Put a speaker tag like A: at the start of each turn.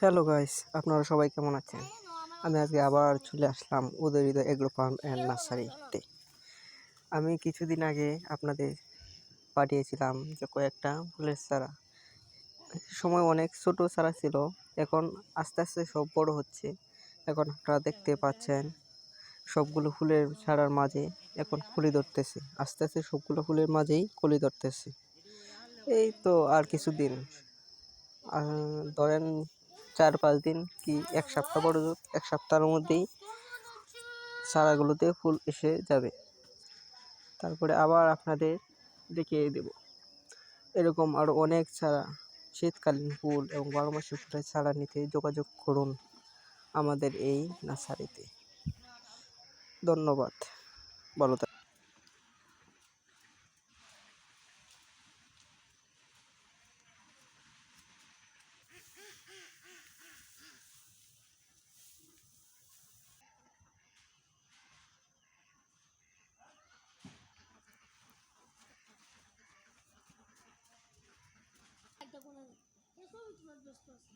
A: Hello guys, আপনারা সবাই কেমন আছেন? আমি আজকে আবার চলে আসলাম উদয়রিত এগ্রো ফার্ম অ্যান্ড নার্সারিতে। আমি কিছুদিন আগে আপনাদের পাঠিয়েছিলাম যে কয়েকটা ফুলের চারা। সময় অনেক ছোট চারা ছিল, এখন আস্তে আস্তে সব বড় হচ্ছে। এখন আপনারা দেখতে পাচ্ছেন সবগুলো ফুলের চারার মাঝে এখন কলি ধরতেছে। আস্তে আস্তে সবগুলো ফুলের মাঝেই কলি ধরতেছে। এই তো আর কিছুদিন, ধরেন 4-5 দিন কি 1 সপ্তাহ পর্যন্ত, 1 সপ্তাহের মধ্যেই চারাগুলোতে ফুল এসে যাবে। তারপরে আবার আপনাদের দেখিয়ে দেব এরকম আরও অনেক চারা, শীতকালীন ফুল এবং 12 মাসের ফুলের চারা নিতে যোগাযোগ করুন আমাদের এই নার্সারিতে। ধন্যবাদ, ভালো থাকবেন।
B: একটা কোনো ব্যস্ত আছে।